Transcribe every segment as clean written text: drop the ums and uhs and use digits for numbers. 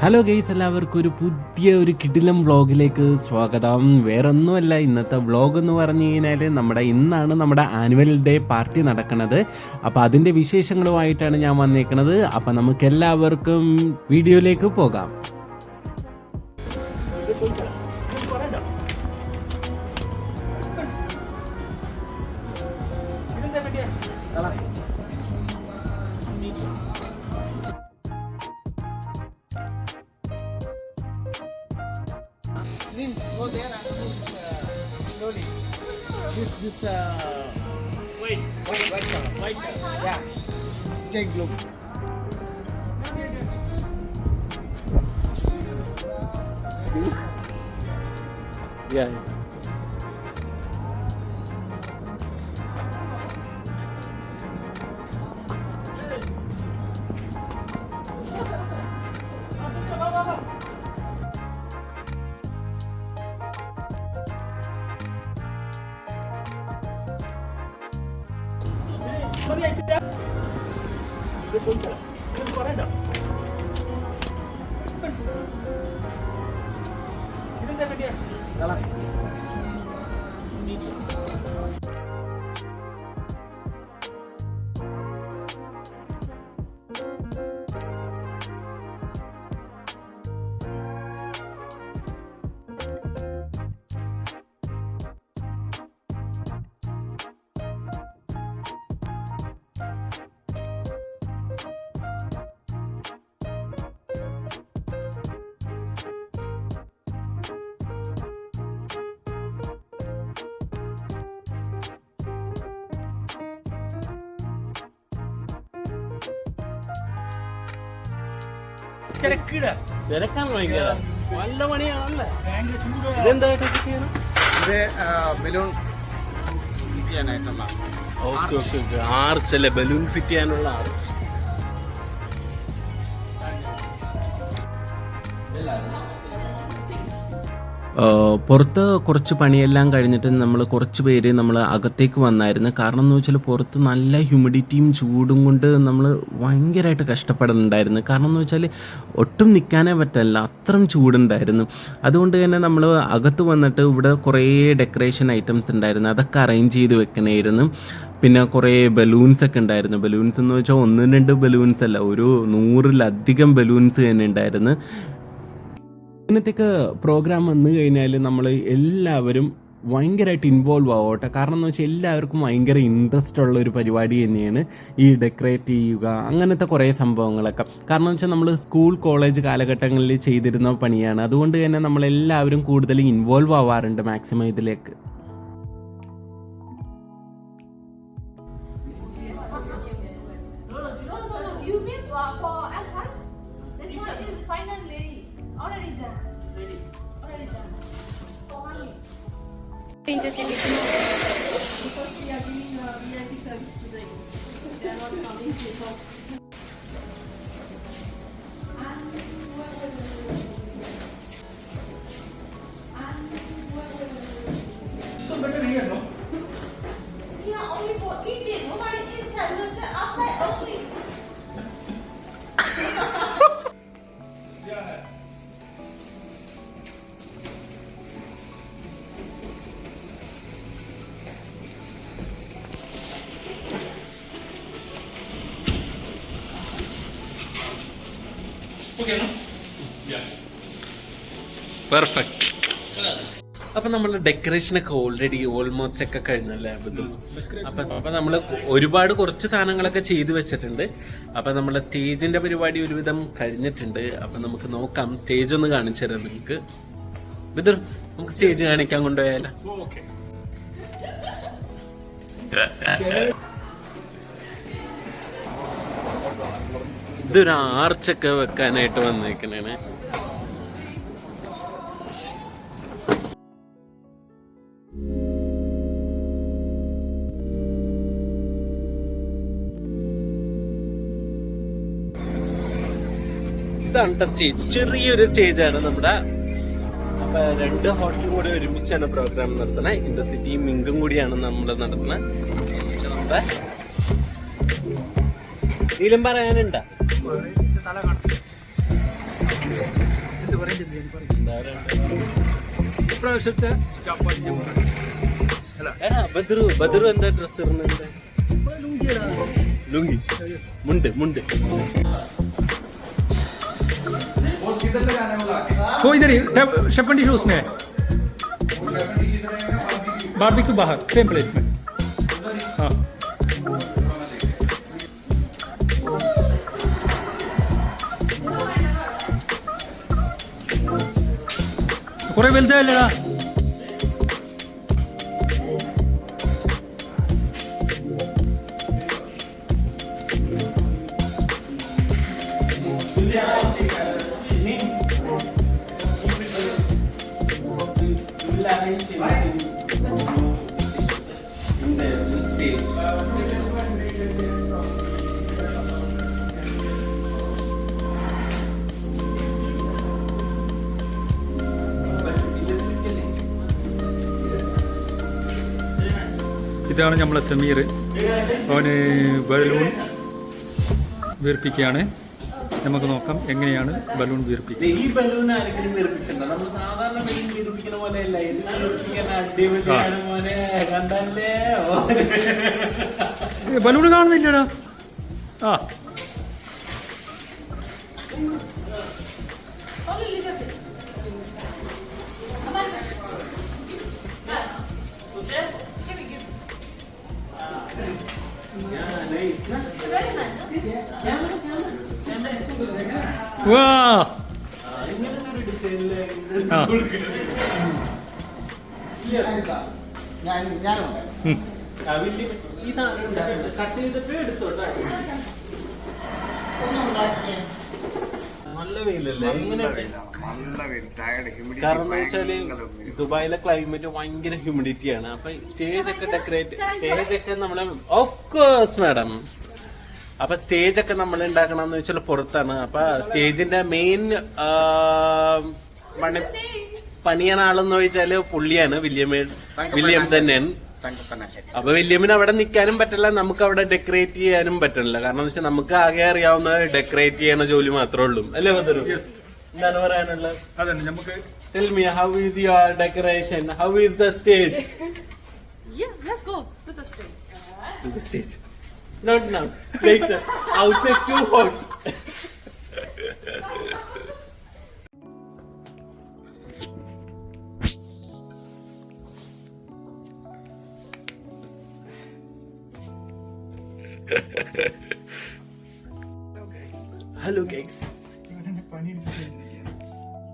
Hello guys, എല്ലാവർക്കും ഒരു പുതിയ കിടിലം വ്ളോഗിലേക്ക് സ്വാഗതം. വേറൊന്നുമല്ല, ഇന്നത്തെ വ്ളോഗ് എന്ന് പറഞ്ഞു കഴിഞ്ഞാൽ ഇന്നാണ് നമ്മുടെ ആനുവൽ ഡേ പാർട്ടി നടക്കുന്നത്. അപ്പോൾ അതിൻ്റെ വിശേഷങ്ങളുമായിട്ടാണ് ഞാൻ വന്നേക്കുന്നത്. അപ്പോൾ നമുക്ക് എല്ലാവർക്കും വീഡിയോയിലേക്ക് പോകാം. Nim, go there and slowly. This white. Yeah. Take look. Yeah. തിരക്കാൻ ഭയങ്കര നല്ല പണിയാണല്ലേ. ഇതെന്താ ഇത് ബലൂൺ ഫിറ്റ് ചെയ്യാനായിട്ടുള്ള ആർച്ച് അല്ലേ? ബലൂൺ ഫിറ്റ് ചെയ്യാനുള്ള ആർച്ച്. പുറത്ത് കുറച്ച് പണിയെല്ലാം കഴിഞ്ഞിട്ട് നമ്മൾ കുറച്ച് പേര് നമ്മൾ അകത്തേക്ക് വന്നായിരുന്നു. കാരണം എന്ന് വെച്ചാൽ പുറത്ത് നല്ല ഹ്യൂമിഡിറ്റിയും ചൂടും കൊണ്ട് നമ്മൾ ഭയങ്കരമായിട്ട് കഷ്ടപ്പെടുന്നുണ്ടായിരുന്നു. കാരണം എന്ന് വെച്ചാൽ ഒട്ടും നിൽക്കാനേ പറ്റില്ല, അത്രയും ചൂടുണ്ടായിരുന്നു. അതുകൊണ്ട് തന്നെ നമ്മൾ അകത്ത് വന്നിട്ട് ഇവിടെ കുറേ ഡെക്കറേഷൻ ഐറ്റംസ് ഉണ്ടായിരുന്നു, അതൊക്കെ അറേഞ്ച് ചെയ്ത് വെക്കണമായിരുന്നു. പിന്നെ കുറേ ബലൂൺസൊക്കെ ഉണ്ടായിരുന്നു. ബലൂൺസ് എന്ന് വെച്ചാൽ 1-2 ബലൂൺസ് അല്ല, ഒരു 100-ലധികം ബലൂൺസ് തന്നെ ഉണ്ടായിരുന്നു. ഇന്നത്തേക്ക് പ്രോഗ്രാം വന്നു കഴിഞ്ഞാൽ നമ്മൾ എല്ലാവരും ഭയങ്കരമായിട്ട് ഇൻവോൾവ് ആവട്ടെ. കാരണം എന്ന് വെച്ചാൽ എല്ലാവർക്കും ഭയങ്കര ഇൻട്രസ്റ്റ് ഉള്ള ഒരു പരിപാടി തന്നെയാണ് ഈ ഡെക്കറേറ്റ് ചെയ്യുക, അങ്ങനത്തെ കുറേ സംഭവങ്ങളൊക്കെ. കാരണം എന്ന് വെച്ചാൽ നമ്മൾ സ്കൂൾ കോളേജ് കാലഘട്ടങ്ങളിൽ ചെയ്തിരുന്ന പണിയാണ്. അതുകൊണ്ട് തന്നെ നമ്മളെല്ലാവരും കൂടുതൽ ഇൻവോൾവ് ആവാറുണ്ട് മാക്സിമം ഇതിലേക്ക്. Just leave it. Because we are doing VIP service today. They are not coming before. So better here, no? Yeah, only for Indian. Nobody inside. Just outside only. Okay, no? Yeah. Perfect. അപ്പം നമ്മൾ ഡെക്കറേഷനൊക്കെ almost ഒക്കെ കഴിഞ്ഞല്ലേ അബദ്ധം. അപ്പം നമ്മൾ കുറച്ച് സാധനങ്ങളൊക്കെ ചെയ്തു വെച്ചിട്ടുണ്ട്. അപ്പം നമ്മുടെ സ്റ്റേജിൻ്റെ പരിപാടി ഒരുവിധം കഴിഞ്ഞിട്ടുണ്ട്. അപ്പം നമുക്ക് നോക്കാം, സ്റ്റേജ് ഒന്ന് കാണിച്ചു തരാം നിങ്ങൾക്ക്. ബിദർ, നമുക്ക് സ്റ്റേജ് കാണിക്കാൻ കൊണ്ടുപോയാലോ? ഇതൊരു ആർച്ചൊക്കെ വെക്കാനായിട്ട് വന്നേക്കണേണ്. ഇതാണ് സ്റ്റേജ്. ചെറിയൊരു സ്റ്റേജാണ് നമ്മുടെ. അപ്പൊ 2 ഹോട്ടലും കൂടി ഒരുമിച്ചാണ് പ്രോഗ്രാം നടത്തുന്നത്. ഇന്റർസിറ്റിയും മിങ്കും കൂടിയാണ് നമ്മൾ നടത്തുന്നത്. നമ്മുടെ ഇതിലും പറയാനുണ്ടോ? ഇപ്രാവശ്യത്തെ സ്റ്റാഫ് ബദറു എന്താ ഡ്രസ് ഇടുന്നത്? ലുങ്കി, മുണ്ട്. वो इधर ही शेफ एंड डिश उसमें है बारबेक्यू बाहर सेम प्लेस में हाँ കുറേ വലുതല്ലേടാ ഇതാണ് നമ്മളെ സമീർ അവന് ബലൂൺ വീർപ്പിക്കുകയാണ് നമുക്ക് നോക്കാം എങ്ങനെയാണ് ബലൂൺ വീർപ്പിക്കുക ഈ ബലൂൺ ആരെങ്കിലും വീർപ്പിച്ചിട്ടുണ്ടോ? നമ്മൾ സാധാരണ ബലൂൺ വീർപ്പിക്കുന്ന പോലെയല്ല, ഇത് വീർപ്പിക്കാൻ അടിപൊളിയാണ് മോനെ, കണ്ടല്ലേ? ബലൂൺ കാണുന്നില്ലടാ ആ വാ ആ ഞാനുണ്ട്. ഈ സാധനം ഉണ്ടായിരുന്നു, കട്ട് ചെയ്തിട്ട് എടുത്തോട്ടെ. ഒന്നും ഉണ്ടാക്കിയേ. നല്ല വെയിലല്ലേ? നല്ല വെയിൽ, tired, humidity കാരണം എന്ന് വെച്ചാല് ഭയങ്കര വെയിൽ. ദുബായിലെ ക്ലൈമറ്റ് ഭയങ്കര ഹ്യൂമിഡിറ്റി ആണ്. അപ്പൊ സ്റ്റേജ് ഒക്കെ സ്റ്റേജ് ഒക്കെ നമ്മള് ഓഫ് കോഴ്സ് മാഡം. അപ്പൊ സ്റ്റേജ് ഒക്കെ നമ്മൾ ഉണ്ടാക്കണമെന്ന് വെച്ചാൽ പുറത്താണ്. അപ്പൊ സ്റ്റേജിന്റെ മെയിൻ പണിയാൻ ആളെന്ന് ചോദിച്ചാല് പുള്ളിയാണ്, വില്യം തന്നെയാണ്. തങ്കപ്പനാശ്ശേരി. അപ്പൊ വില്യമിന് അവിടെ നിൽക്കാനും പറ്റില്ല, നമുക്ക് അവിടെ ഡെക്കറേറ്റ് ചെയ്യാനും പറ്റില്ല. കാരണം എന്ന് വെച്ചാൽ നമുക്ക് ആകെ അറിയാവുന്ന ഡെക്കറേറ്റ് ചെയ്യണ ജോലി മാത്രമേ ഉള്ളൂ അല്ലേ ബദറു? എന്താണ് പറയാനുള്ളത്? അതന്നെ നമുക്ക് Tell me, how is your decoration? How is the stage? Yeah, let's go to the stage. To the stage. Not now. Later. Outside too hot. Hello guys.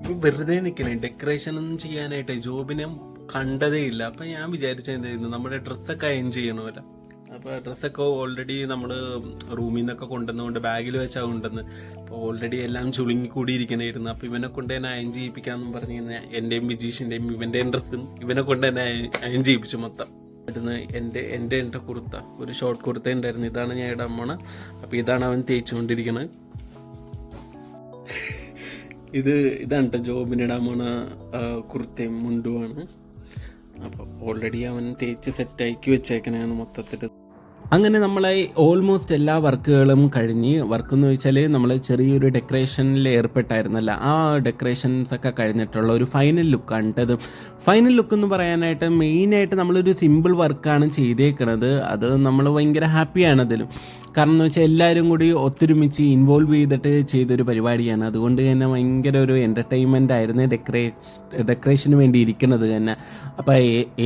ഇപ്പൊ വെറുതെ നിൽക്കണേ, ഡെക്കറേഷൻ ഒന്നും ചെയ്യാനായിട്ട് ജോബിനെ കണ്ടതേ ഇല്ല. അപ്പൊ ഞാൻ വിചാരിച്ചത് എന്തായിരുന്നു, നമ്മുടെ ഡ്രസ്സൊക്കെ അയൺ ചെയ്യണമല്ലോ. അപ്പൊ ഡ്രസ്സൊക്കെ ഓൾറെഡി നമ്മൾ റൂമിൽ നിന്നൊക്കെ കൊണ്ടുവന്നുകൊണ്ട് ബാഗിൽ വെച്ചാൽ കൊണ്ടുവന്ന്, അപ്പോൾ ഓൾറെഡി എല്ലാം ചുളുങ്ങിക്കൂടിയിരിക്കണായിരുന്നു. അപ്പൊ ഇവനെ കൊണ്ട് തന്നെ അയൺ ചെയ്യിപ്പിക്കാമെന്നും പറഞ്ഞു കഴിഞ്ഞാൽ എന്റെയും ബിജീഷിന്റെയും ഇവന്റെയും ഡ്രസ്സും ഇവനെ കൊണ്ട് തന്നെ അയൺ ചെയ്യിപ്പിച്ചു മൊത്തം. എൻ്റെ കുർത്ത, ഒരു ഷോർട്ട് കുർത്ത ഉണ്ടായിരുന്നു, ഇതാണ് ഞാൻ ഇടാൻ പോണ. അപ്പൊ ഇതാണ് അവൻ തേച്ചുകൊണ്ടിരിക്കണത്. ഇതാണ് കേട്ടോ ജോബിനിടാൻ പോണ കുർത്തയും മുണ്ടുമാണ്. അപ്പോൾ ഓൾറെഡി അവൻ തേച്ച് സെറ്റാക്കി വെച്ചേക്കണേണ് മൊത്തത്തിൽ. അങ്ങനെ നമ്മളെ ഓൾമോസ്റ്റ് എല്ലാ വർക്കുകളും കഴിഞ്ഞ്, വർക്ക് എന്ന് വെച്ചാൽ നമ്മൾ ചെറിയൊരു ഡെക്കറേഷനിൽ ഏർപ്പെട്ടായിരുന്നല്ല, ആ ഡെക്കറേഷൻസ് ഒക്കെ കഴിഞ്ഞിട്ടുള്ള ഒരു ഫൈനൽ ലുക്കാണിട്ടത്. ഫൈനൽ ലുക്ക് എന്ന് പറയാനായിട്ട് മെയിനായിട്ട് നമ്മളൊരു സിമ്പിൾ വർക്കാണ് ചെയ്തേക്കണത്. അത് നമ്മൾ ഭയങ്കര ഹാപ്പിയാണ് അതിലും. കാരണം എന്ന് വെച്ചാൽ എല്ലാവരും കൂടി ഒത്തൊരുമിച്ച് ഇൻവോൾവ് ചെയ്തിട്ട് ചെയ്തൊരു പരിപാടിയാണ്. അതുകൊണ്ട് തന്നെ ഭയങ്കര ഒരു എൻ്റർടൈൻമെൻ്റ് ആയിരുന്നു ഡെക്കറേഷന് വേണ്ടി ഇരിക്കുന്നത് തന്നെ. അപ്പോൾ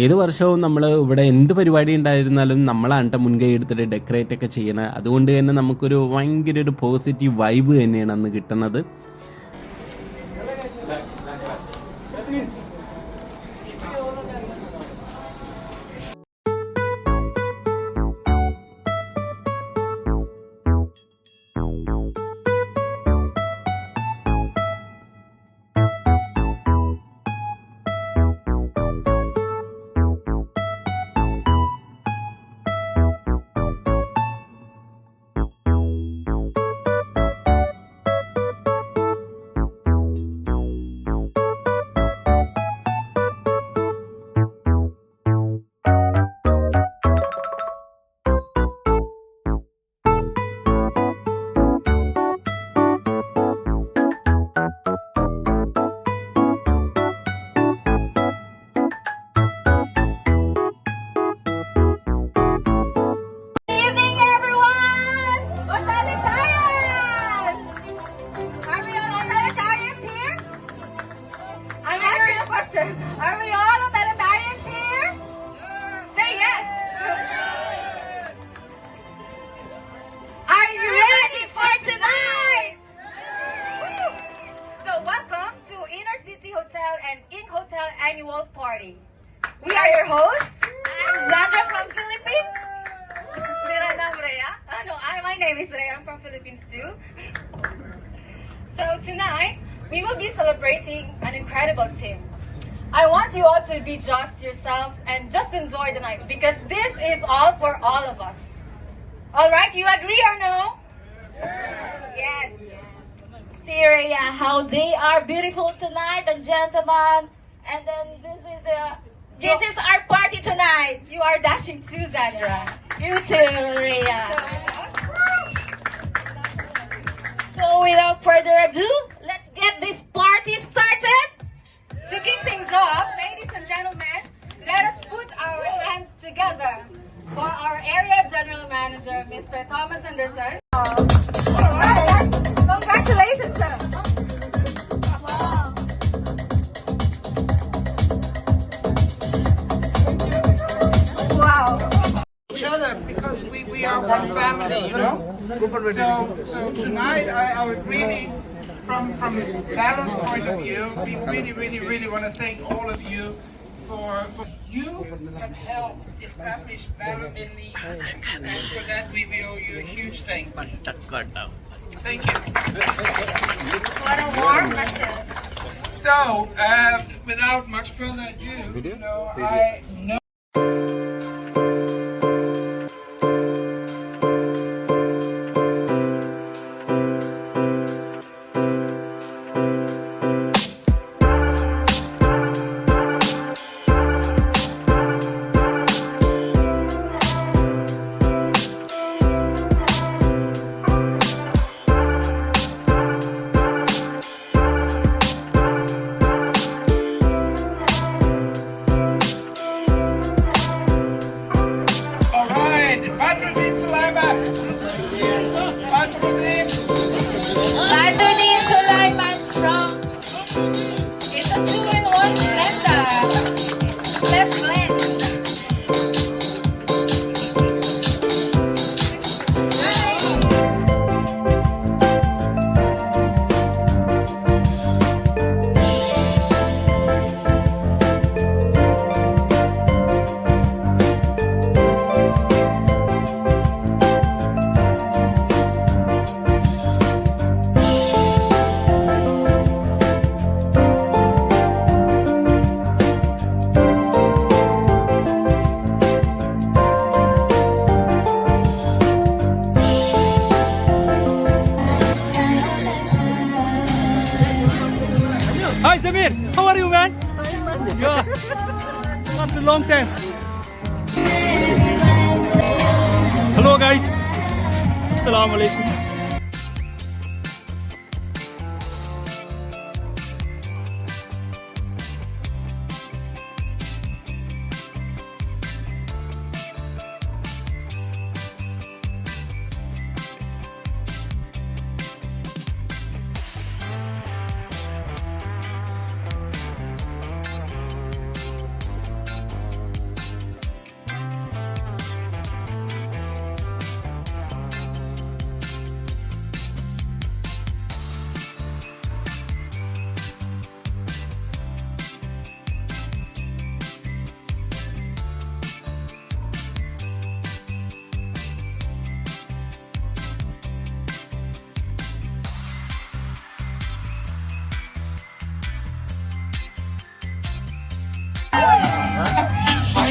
ഏത് വർഷവും നമ്മൾ ഇവിടെ എന്ത് പരിപാടി ഉണ്ടായിരുന്നാലും നമ്മളാണ് മുൻകൈ എടുത്തിട്ട് ഡെക്കറേറ്റ് ഒക്കെ ചെയ്യണത്. അതുകൊണ്ട് തന്നെ നമുക്കൊരു ഭയങ്കര ഒരു പോസിറ്റീവ് വൈബ് തന്നെയാണ് അന്ന് കിട്ടുന്നത്. party. We are your hosts. I'm Zandra from Philippines. Mera naam Rhea. My name is Rhea. I'm from Philippines too. So tonight, we will be celebrating an incredible team. I want you all to be just yourselves and just enjoy the night because this is all for all of us. All right, you agree or no? Yes. See, Rhea, how they are beautiful tonight, and gentlemen. And then this is our party tonight. You are dashing too, Zandra. You too, Rhea. So without further ado, let's get this party started. To kick things off, ladies and gentlemen, let us put our hands together for our area general manager, Mr. Thomas Anderson. Congratulations, sir. Wow. Each other because we are one family, you know. So tonight I would really, from Valor's point of view, we really want to thank all of you for you have helped establish Valor Middle East, and for that we owe you a huge thank you. Thank you. What a warm message. So without much further ado, you know, I know. Badruddin Sulaiman from it's a 2-in-1 blender. Let's blend. Hi Samir, how are you, man? Fine, man. Yeah. After a long time. Hello, guys. Assalamu alaikum.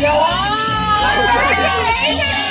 Wow!